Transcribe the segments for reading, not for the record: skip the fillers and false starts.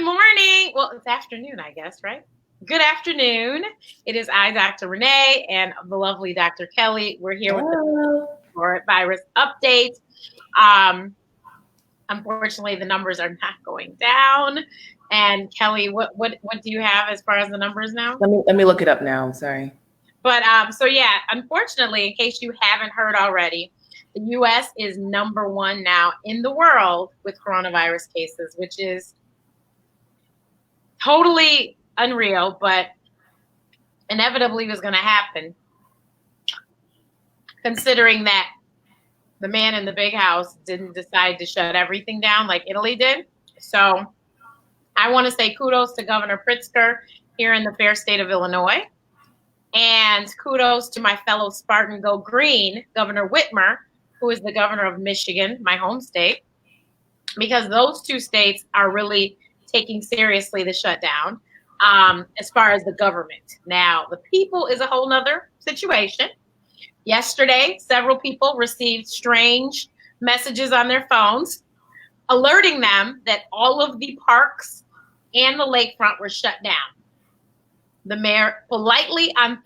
morning. Well, it's afternoon, I guess, right? Good afternoon. It is I, Dr. Renee, and the lovely Dr. Kelly. We're here with the virus update. Unfortunately, the numbers are not going down. And Kelly, what do you have as far as the numbers now? Let me look it up now. Sorry. But so yeah, unfortunately, in case you haven't heard already, the U.S. is number one now in the world with coronavirus cases, which is totally unreal, but inevitably was going to happen, considering that the man in the big house didn't decide to shut everything down like Italy did. So I want to say kudos to Governor Pritzker here in the fair state of Illinois. And kudos to my fellow Spartan Go Green, Governor Whitmer, who is the governor of Michigan, my home state, because those two states are really taking seriously the shutdown as far as the government. Now, the people is a whole nother situation. Yesterday, several people received strange messages on their phones alerting them that all of the parks and the lakefront were shut down. The mayor politely on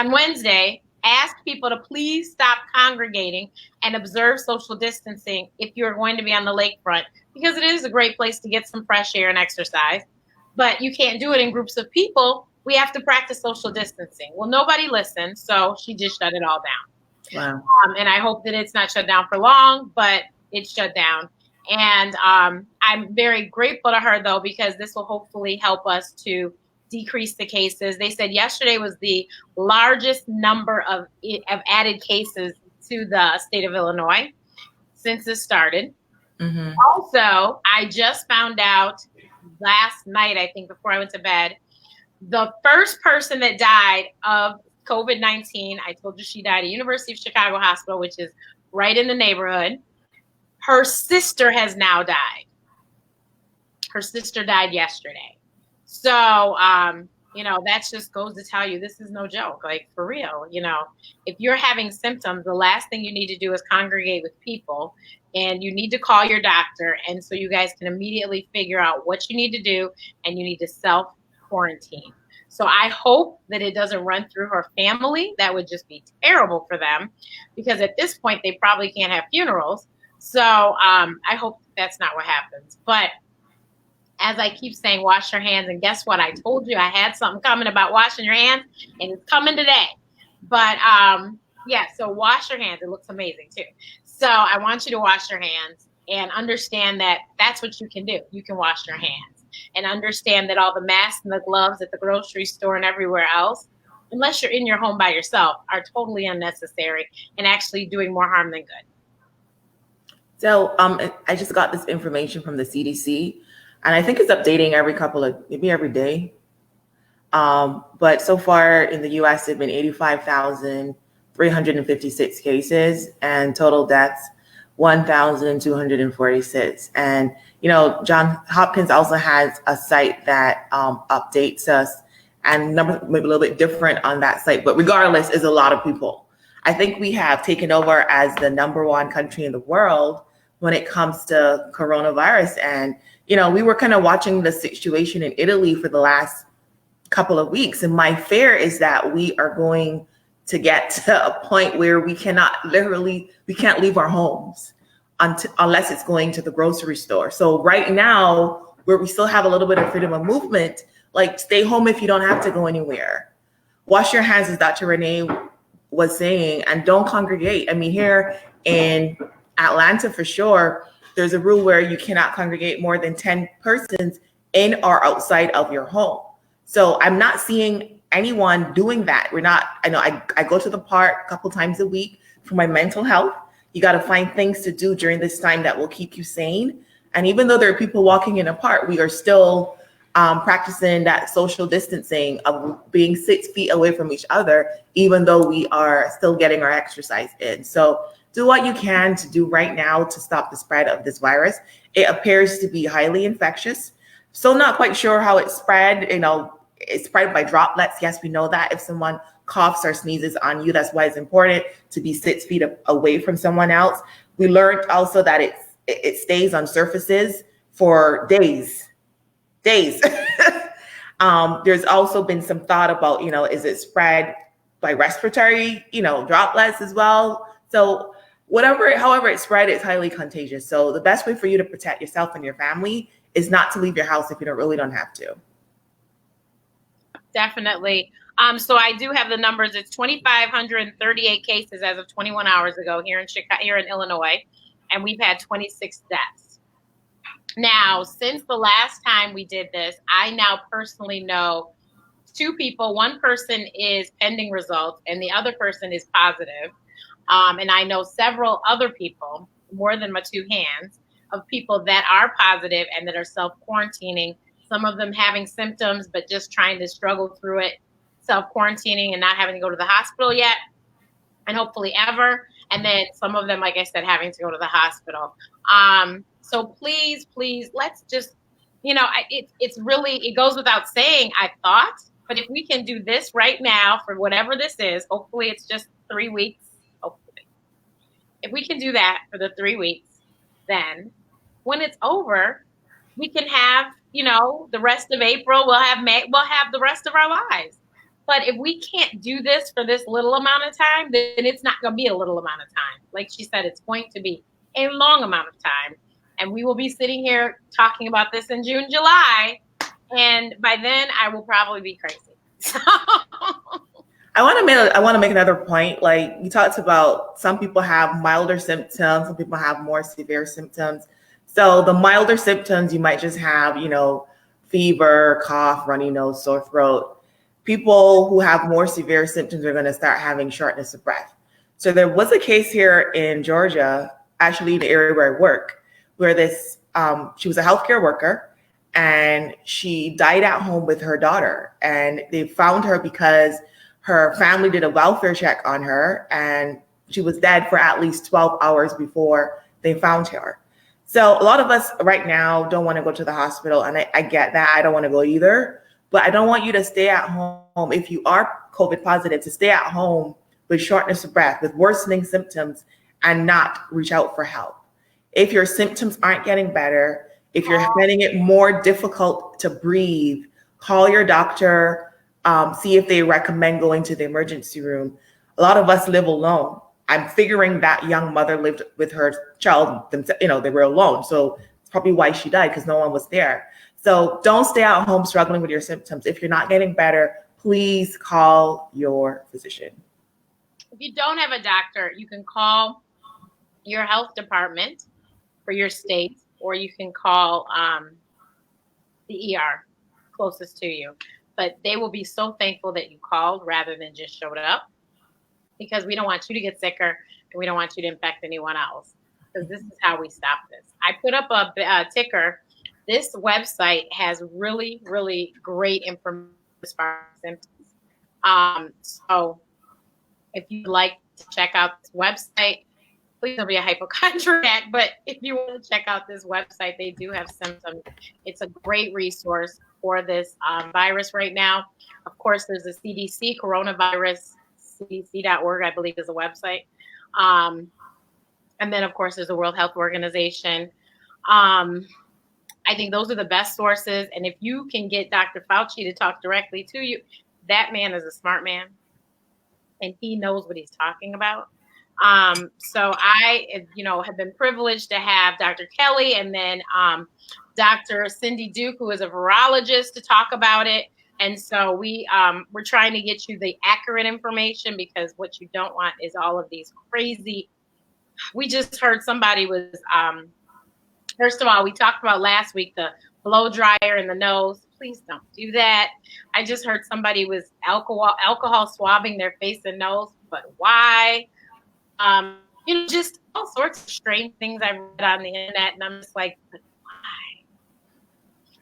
Wednesday, asked people to please stop congregating and observe social distancing if you're going to be on the lakefront, because it is a great place to get some fresh air and exercise, but you can't do it in groups of people. We have to practice social distancing. Well, nobody listened, so she just shut it all down. Wow. And I hope that it's not shut down for long, but it's shut down. And I'm very grateful to her, though, because this will hopefully help us to decrease the cases. They said yesterday was the largest number of added cases to the state of Illinois since this started. Mm-hmm. Also, I just found out last night, I think before I went to bed, the first person that died of COVID-19, I told you she died at University of Chicago Hospital, which is right in the neighborhood. Her sister has now died. Her sister died yesterday. So, that just goes to tell you this is no joke, like for real. If you're having symptoms, the last thing you need to do is congregate with people, and you need to call your doctor. And so you guys can immediately figure out what you need to do, and you need to self-quarantine. So I hope that it doesn't run through her family. That would just be terrible for them, because at this point they probably can't have funerals. So I hope that's not what happens. But as I keep saying, wash your hands. And guess what? I told you I had something coming about washing your hands, and it's coming today. But so wash your hands. It looks amazing too. So I want you to wash your hands and understand that that's what you can do. You can wash your hands and understand that all the masks and the gloves at the grocery store and everywhere else, unless you're in your home by yourself, are totally unnecessary and actually doing more harm than good. So I just got this information from the CDC. And I think it's updating maybe every day. But so far in the US, there have been 85,356 cases, and total deaths, 1,246. And, Johns Hopkins also has a site that updates us, and numbers maybe a little bit different on that site. But regardless, is a lot of people. I think we have taken over as the number one country in the world when it comes to coronavirus. And we were kind of watching the situation in Italy for the last couple of weeks. And my fear is that we are going to get to a point where we can't leave our homes unless it's going to the grocery store. So right now, where we still have a little bit of freedom of movement, like stay home if you don't have to go anywhere. Wash your hands, as Dr. Renee was saying, and don't congregate. I mean, here in Atlanta, for sure, there's a rule where you cannot congregate more than 10 persons in or outside of your home. So I'm not seeing anyone doing that. I go to the park a couple times a week for my mental health. You got to find things to do during this time that will keep you sane. And even though there are people walking in a park, we are still practicing that social distancing of being 6 feet away from each other, even though we are still getting our exercise in. So do what you can to do right now to stop the spread of this virus. It appears to be highly infectious. Still not quite sure how it spread. It's spread by droplets. Yes, we know that. If someone coughs or sneezes on you, that's why it's important to be 6 feet away from someone else. We learned also that it stays on surfaces for days. days. There's also been some thought about, is it spread by respiratory, droplets as well? So however it's spread, it's highly contagious. So the best way for you to protect yourself and your family is not to leave your house if you really don't have to. Definitely. So I do have the numbers. It's 2,538 cases as of 21 hours ago here in Illinois, and we've had 26 deaths. Now, since the last time we did this, I now personally know 2 people. One person is pending results, and the other person is positive. And I know several other people, more than my 2 hands, of people that are positive and that are self-quarantining. Some of them having symptoms, but just trying to struggle through it, self-quarantining and not having to go to the hospital yet, and hopefully ever. And then some of them, like I said, having to go to the hospital. So please, let's just, it goes without saying, I thought, but if we can do this right now for whatever this is, hopefully it's just 3 weeks. Hopefully, if we can do that for the 3 weeks, then when it's over, we can have, the rest of April, we'll have May, we'll have the rest of our lives. But if we can't do this for this little amount of time, then it's not going to be a little amount of time. Like she said, it's going to be a long amount of time. And we will be sitting here talking about this in June, July. And by then I will probably be crazy. So I want to make another point. Like you talked about, some people have milder symptoms, some people have more severe symptoms. So the milder symptoms, you might just have, fever, cough, runny nose, sore throat. People who have more severe symptoms are going to start having shortness of breath. So there was a case here in Georgia, actually in the area where I work, where she was a healthcare worker and she died at home with her daughter. And they found her because her family did a welfare check on her and she was dead for at least 12 hours before they found her. So a lot of us right now don't want to go to the hospital, and I get that. I don't want to go either, but I don't want you to stay at home. If you are COVID positive, to stay at home with shortness of breath, with worsening symptoms, and not reach out for help. If your symptoms aren't getting better, if you're finding it more difficult to breathe, call your doctor, see if they recommend going to the emergency room. A lot of us live alone. I'm figuring that young mother lived with her child, they were alone. So it's probably why she died, because no one was there. So don't stay at home struggling with your symptoms. If you're not getting better, please call your physician. If you don't have a doctor, you can call your health department for your state, or you can call the ER closest to you. But they will be so thankful that you called rather than just showed up, because we don't want you to get sicker and we don't want you to infect anyone else, because this is how we stop this. I put up a ticker. This website has really, really great information as far as symptoms. So if you'd like to check out this website, please don't be a hypochondriac, but if you want to check out this website, they do have symptoms. It's a great resource for this virus right now. Of course, there's the CDC, coronavirus, cdc.org, I believe is a website. And then, of course, there's the World Health Organization. I think those are the best sources. And if you can get Dr. Fauci to talk directly to you, that man is a smart man and he knows what he's talking about. So I, have been privileged to have Dr. Kelly and then Dr. Cindy Duke, who is a virologist, to talk about it. And so we're trying to get you the accurate information, because what you don't want is all of these crazy. We just heard somebody was, first of all, we talked about last week, the blow dryer in the nose. Please don't do that. I just heard somebody was alcohol swabbing their face and nose, but why? Just all sorts of strange things I read on the internet, and I'm just like, but why?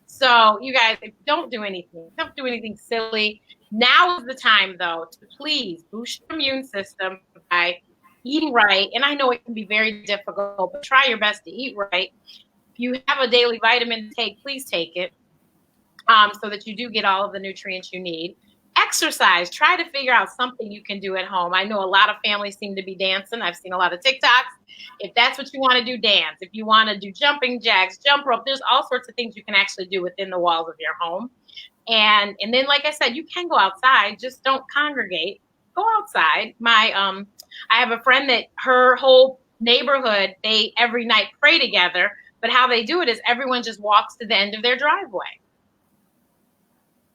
So you guys, don't do anything. Don't do anything silly. Now is the time, though, to please boost your immune system by eating right. And I know it can be very difficult, but try your best to eat right. If you have a daily vitamin take, please take it, so that you do get all of the nutrients you need. exercise. Try to figure out something you can do at home. I know a lot of families seem to be dancing. I've seen a lot of TikToks. If that's what you want to do, dance. If you want to do jumping jacks, jump rope, there's all sorts of things you can actually do within the walls of your home. And then, like I said, you can go outside, just don't congregate. Go outside. I have a friend that her whole neighborhood, they every night pray together, but how they do it is everyone just walks to the end of their driveway.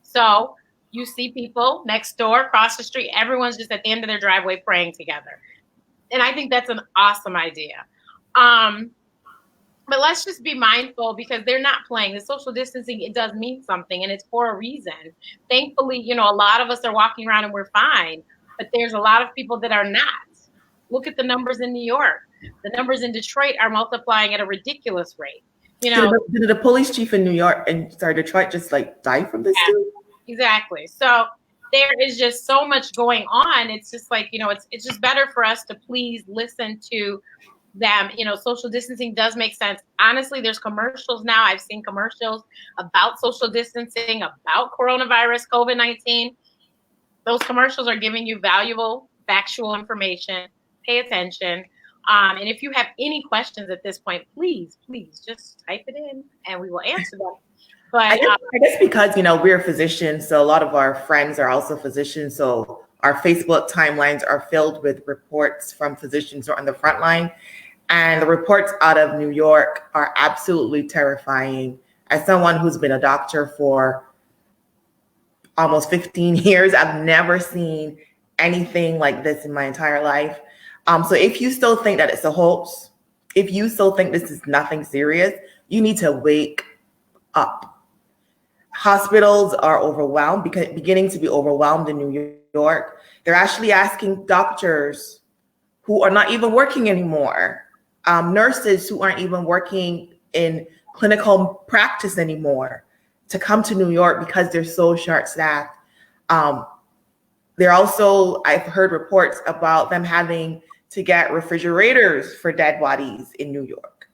So you see people next door, across the street, everyone's just at the end of their driveway praying together. And I think that's an awesome idea. But let's just be mindful because they're not playing. The social distancing, it does mean something, and it's for a reason. Thankfully, a lot of us are walking around and we're fine, but there's a lot of people that are not. Look at the numbers in New York. The numbers in Detroit are multiplying at a ridiculous rate. Did the police chief in Detroit just die from this too? Exactly. So there is just so much going on. It's just it's just better for us to please listen to them. Social distancing does make sense. Honestly, there's commercials now. I've seen commercials about social distancing, about coronavirus, COVID-19. Those commercials are giving you valuable, factual information. Pay attention. And if you have any questions at this point, please just type it in and we will answer them. But I guess because, we're physicians, so a lot of our friends are also physicians. So our Facebook timelines are filled with reports from physicians who are on the front line. And the reports out of New York are absolutely terrifying. As someone who's been a doctor for almost 15 years, I've never seen anything like this in my entire life. So if you still think that it's a hoax, if you still think this is nothing serious, you need to wake up. Hospitals are beginning to be overwhelmed in New York. They're actually asking doctors who are not even working anymore, nurses who aren't even working in clinical practice anymore, to come to New York because they're so short-staffed. They're also, I've heard reports about them having to get refrigerators for dead bodies in New York.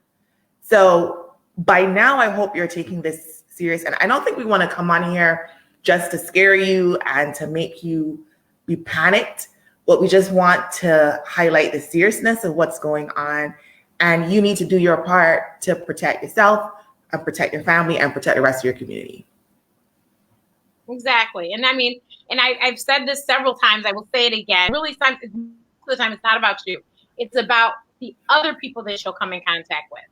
So by now, I hope you're taking this serious. And I don't think we want to come on here just to scare you and to make you be panicked, but we just want to highlight the seriousness of what's going on. And you need to do your part to protect yourself and protect your family and protect the rest of your community. Exactly. And I've said this several times. I will say it again. Really, most of the time, it's not about you. It's about the other people that you'll come in contact with.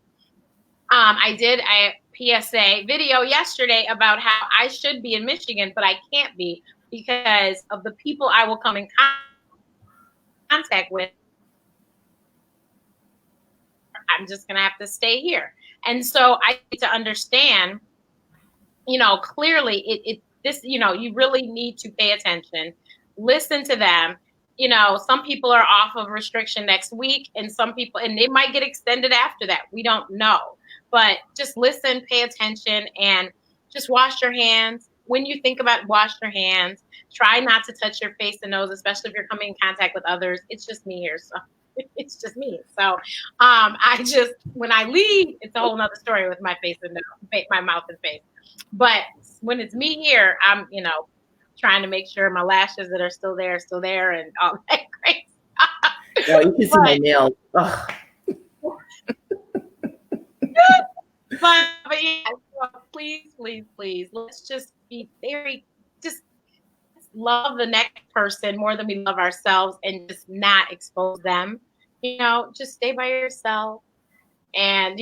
I did a PSA video yesterday about how I should be in Michigan, but I can't be because of the people I will come in contact with. I'm just going to have to stay here. And so I need to understand, clearly you really need to pay attention, listen to them. Some people are off of restriction next week and they might get extended after that. We don't know, but just listen, pay attention, and just wash your hands. When you think about wash your hands, try not to touch your face and nose, especially if you're coming in contact with others. It's just me here. So it's just me. So when I leave, it's a whole nother story with my face and my mouth and face. But when it's me here, I'm, trying to make sure my lashes that are still there and all that great stuff. Yeah, you can see my nails. But yeah, please, let's just be just love the next person more than we love ourselves and just not expose them. Just stay by yourself and,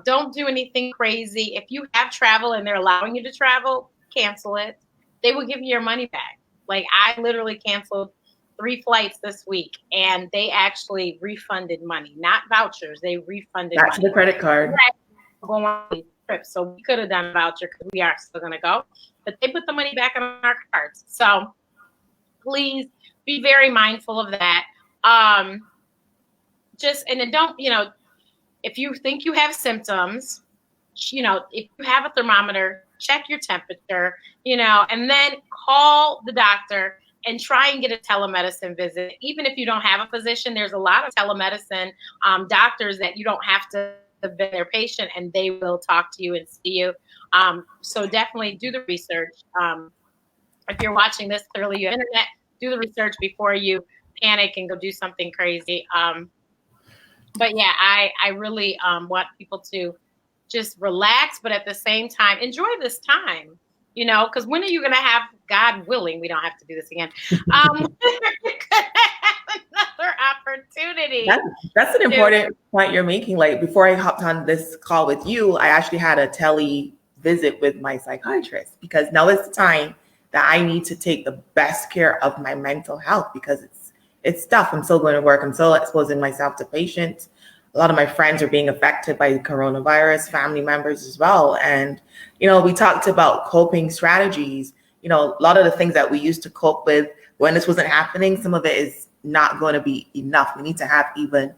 don't do anything crazy. If you have travel and they're allowing you to travel, cancel it. They will give you your money back. Like I literally canceled 3 flights this week and they actually refunded money, not vouchers. They refunded back to the credit card. Going on these trips. So we could have done a voucher because we are still going to go, but they put the money back on our cards. So please be very mindful of that. And then don't, if you think you have symptoms, if you have a thermometer, check your temperature, and then call the doctor and try and get a telemedicine visit. Even if you don't have a physician, there's a lot of telemedicine doctors that you don't have to have been their patient and they will talk to you and see you. So definitely do the research. if you're watching this, clearly you have internet, do the research before you panic and go do something crazy. But yeah, I really want people to just relax, but at the same time, enjoy this time, you know, because when are you going to have, God willing, we don't have to do this again. You're going to have another opportunity. That's an important point you're making. Like before I hopped on this call with you, I actually had a tele visit with my psychiatrist because now is the time that I need to take the best care of my mental health because it's tough. I'm still going to work. I'm still exposing myself to patients. A lot of my friends are being affected by the coronavirus, family members as well. And, you know, we talked about coping strategies. You know, a lot of the things that we used to cope with when this wasn't happening, some of it is not going to be enough. We need to have even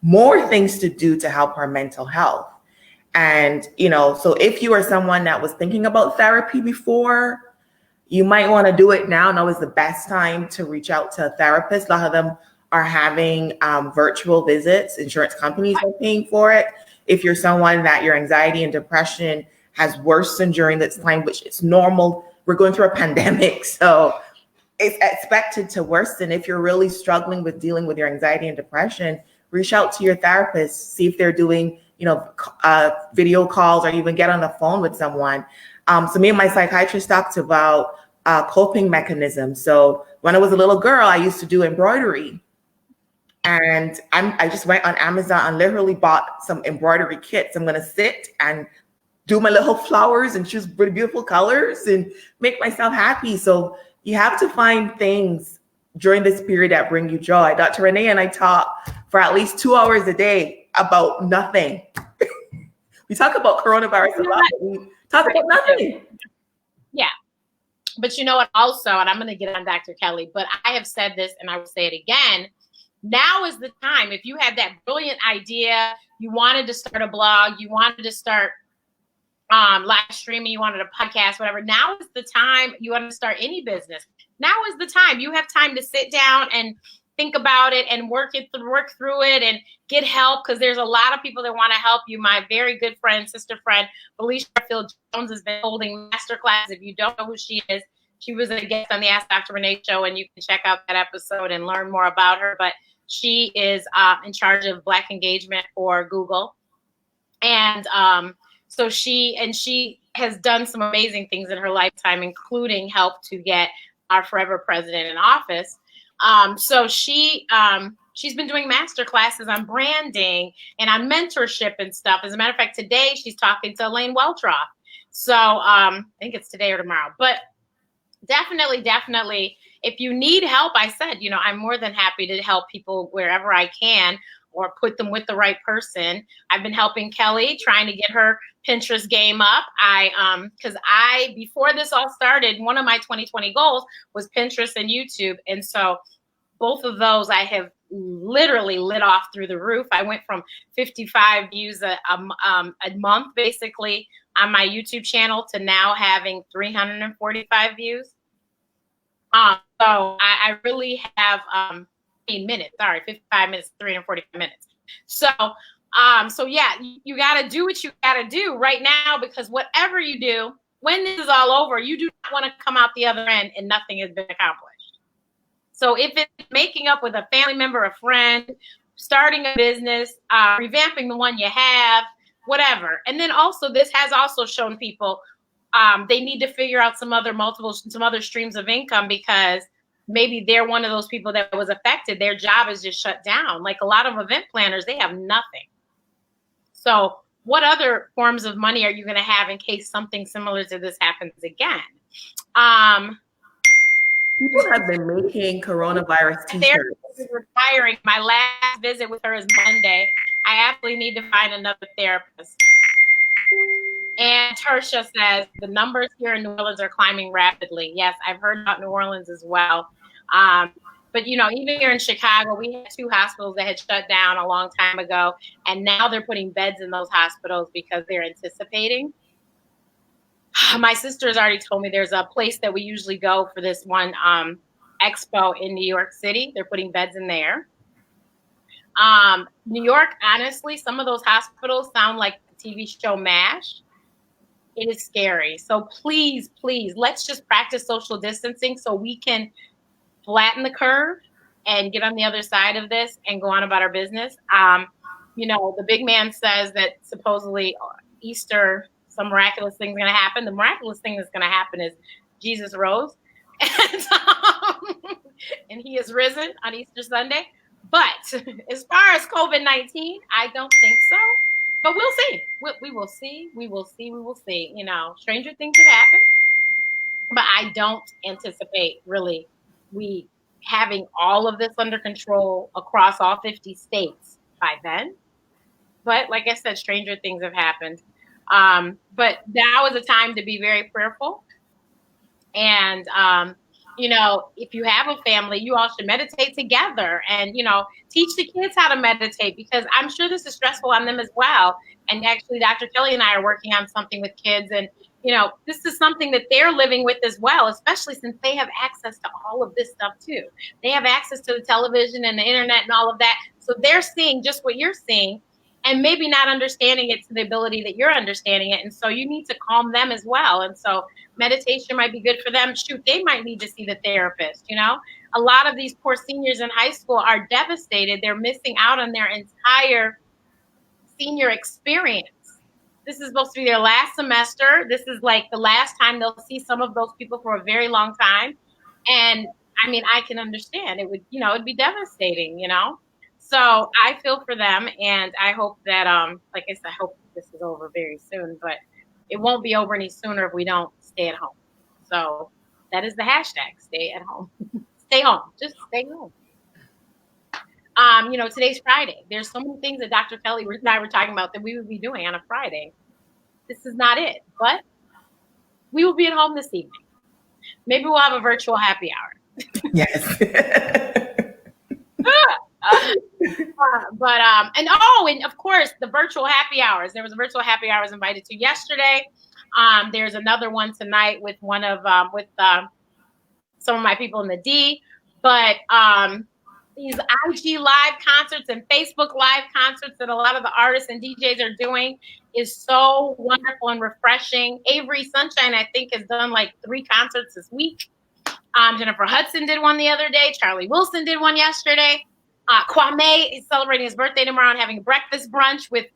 more things to do to help our mental health. And, you know, so if you are someone that was thinking about therapy before, you might want to do it now. Now is the best time to reach out to a therapist. A lot of them are having virtual visits. Insurance companies are paying for it. If you're someone that your anxiety and depression has worsened during this time, which is normal, we're going through a pandemic, so it's expected to worsen. If you're really struggling with dealing with your anxiety and depression, reach out to your therapist, see if they're doing, you know, video calls or even get on the phone with someone. So me and my psychiatrist talked about coping mechanisms. So when I was a little girl, I used to do embroidery. And I just went on Amazon and literally bought some embroidery kits. I'm going to sit and do my little flowers and choose really beautiful colors and make myself happy. So you have to find things during this period that bring you joy. Dr. Renee and I talk for at least 2 hours a day about nothing. We talk about coronavirus a lot, but we talk about nothing. Yeah. But you know what, also, and I'm going to get on Dr. Kelly, but I have said this and I will say it again. Now is the time. If you had that brilliant idea, you wanted to start a blog, you wanted to start live streaming, you wanted a podcast, whatever. Now is the time. You want to start any business. Now is the time. You have time to sit down and think about it and work through it and get help, because there's a lot of people that want to help you. My very good friend, sister friend, Felicia Field Jones, has been holding masterclass. If you don't know who she is, she was a guest on the Ask Dr. Renee show, and you can check out that episode and learn more about her. But she is in charge of Black engagement for Google. And so she has done some amazing things in her lifetime, including help to get our forever president in office. So she's been doing master classes on branding and on mentorship and stuff. As a matter of fact, today she's talking to Elaine Weltroff. So I think it's today or tomorrow. But definitely, if you need help, I said, you know, I'm more than happy to help people wherever I can, or put them with the right person. I've been helping Kelly, trying to get her Pinterest game up. Because before this all started, one of my 2020 goals was Pinterest and YouTube. And so both of those I have literally lit off through the roof. I went from 55 views a month, basically, on my YouTube channel to now having 345 views. So I really have 55 minutes, 345 minutes. So yeah, you got to do what you got to do right now, because whatever you do, when this is all over, you do not want to come out the other end and nothing has been accomplished. So if it's making up with a family member, a friend, starting a business, revamping the one you have, whatever. And then also, this has also shown people they need to figure out some other streams of income, because maybe they're one of those people that was affected. Their job is just shut down. Like a lot of event planners, they have nothing. So what other forms of money are you going to have in case something similar to this happens again? People have been making coronavirus t-shirts. Retiring. My last visit with her is Monday. I actually need to find another therapist. And Tertia says the numbers here in New Orleans are climbing rapidly. Yes, I've heard about New Orleans as well. But, you know, even here in Chicago, we had 2 hospitals that had shut down a long time ago. And now they're putting beds in those hospitals because they're anticipating. My sister has already told me there's a place that we usually go for this one expo in New York City. They're putting beds in there. New York, honestly, some of those hospitals sound like the TV show MASH. It is scary. So please, let's just practice social distancing so we can flatten the curve and get on the other side of this and go on about our business. The big man says that supposedly Easter, some miraculous thing is going to happen. The miraculous thing that's going to happen is Jesus rose and he is risen on Easter Sunday. But as far as COVID-19, I don't think so. But we'll see. We will see. We will see. We will see. Stranger things have happened. But I don't anticipate really we having all of this under control across all 50 states by then. But like I said, stranger things have happened. But now is a time to be very prayerful. And, if you have a family, you all should meditate together and, teach the kids how to meditate, because I'm sure this is stressful on them as well. And actually, Dr. Kelly and I are working on something with kids. And, this is something that they're living with as well, especially since they have access to all of this stuff too. They have access to the television and the internet and all of that. So they're seeing just what you're seeing and maybe not understanding it to the ability that you're understanding it. And so you need to calm them as well. And so meditation might be good for them. Shoot, they might need to see the therapist. A lot of these poor seniors in high school are devastated. They're missing out on their entire senior experience. This is supposed to be their last semester. This is like the last time they'll see some of those people for a very long time. And I mean, I can understand it would, it'd be devastating, So I feel for them, and I hope that, like I said, I hope this is over very soon, but it won't be over any sooner if we don't stay at home. So that is the hashtag, stay at home. Stay home. Just stay home. Today's Friday. There's so many things that Dr. Kelly and I were talking about that we would be doing on a Friday. This is not it, but we will be at home this evening. Maybe we'll have a virtual happy hour. Yes. And of course the virtual happy hours. There was a virtual happy hour I was invited to yesterday. There's another one tonight with some of my people in the D. But these IG live concerts and Facebook live concerts that a lot of the artists and DJs are doing is so wonderful and refreshing. Avery Sunshine, I think, has done like 3 concerts this week. Jennifer Hudson did one the other day. Charlie Wilson did one yesterday. Kwame is celebrating his birthday tomorrow and having a breakfast brunch with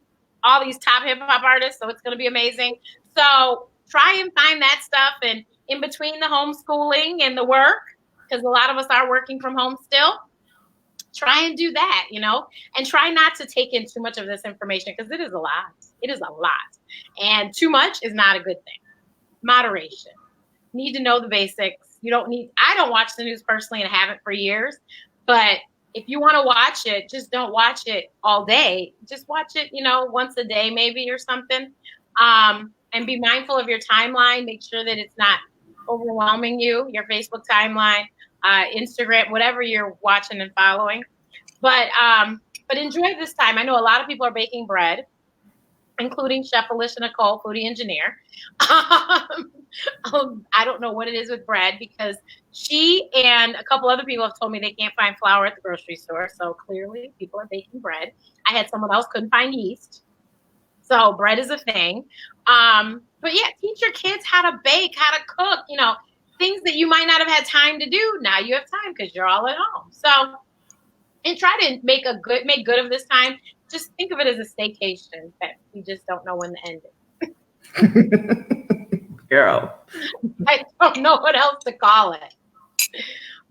all these top hip hop artists. So it's going to be amazing. So try and find that stuff. And in between the homeschooling and the work, because a lot of us are working from home still, try and do that, and try not to take in too much of this information, because it is a lot. It is a lot. And too much is not a good thing. Moderation. Need to know the basics. I don't watch the news personally and haven't for years, but if you want to watch it, just don't watch it all day. Just watch it, once a day maybe or something. And be mindful of your timeline. Make sure that it's not overwhelming you, your Facebook timeline, Instagram, whatever you're watching and following. But enjoy this time. I know a lot of people are baking bread, including Chef Alicia Nicole, foodie engineer. I don't know what it is with bread, because she and a couple other people have told me they can't find flour at the grocery store. So clearly people are baking bread. I had someone else couldn't find yeast. So bread is a thing. But yeah, teach your kids how to bake, how to cook, things that you might not have had time to do. Now you have time because you're all at home. So, and try to make good of this time. Just think of it as a staycation that we just don't know when the end is. Girl. I don't know what else to call it.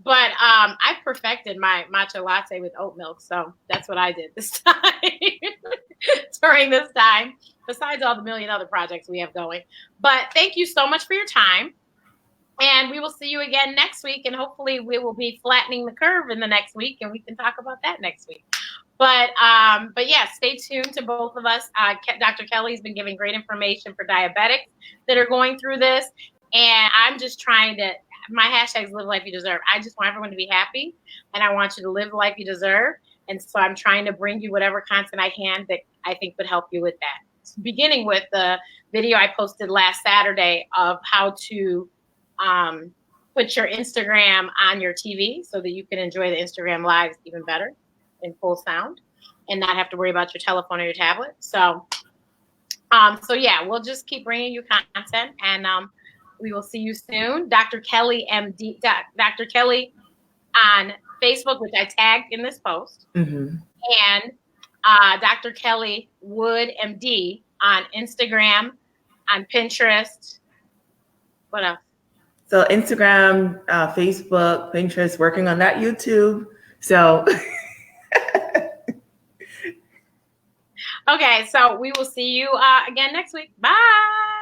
But I perfected my matcha latte with oat milk. So that's what I did this time during this time, besides all the million other projects we have going. But thank you so much for your time. And we will see you again next week. And hopefully we will be flattening the curve in the next week, and we can talk about that next week. But yeah, stay tuned to both of us. Dr. Kelly's been giving great information for diabetics that are going through this. And I'm just trying to, my hashtag is live life you deserve. I just want everyone to be happy, and I want you to live the life you deserve. And so I'm trying to bring you whatever content I can that I think would help you with that. Beginning with the video I posted last Saturday of how to put your Instagram on your TV so that you can enjoy the Instagram lives even better in full sound and not have to worry about your telephone or your tablet. So So yeah, we'll just keep bringing you content, and we will see you soon. Dr. Kelly MD, Dr. Kelly on Facebook, which I tagged in this post, and Dr. Kelly Wood MD on Instagram, on Pinterest. What else? So Instagram, Facebook, Pinterest, working on that YouTube. So. Okay, so we will see you again next week. Bye.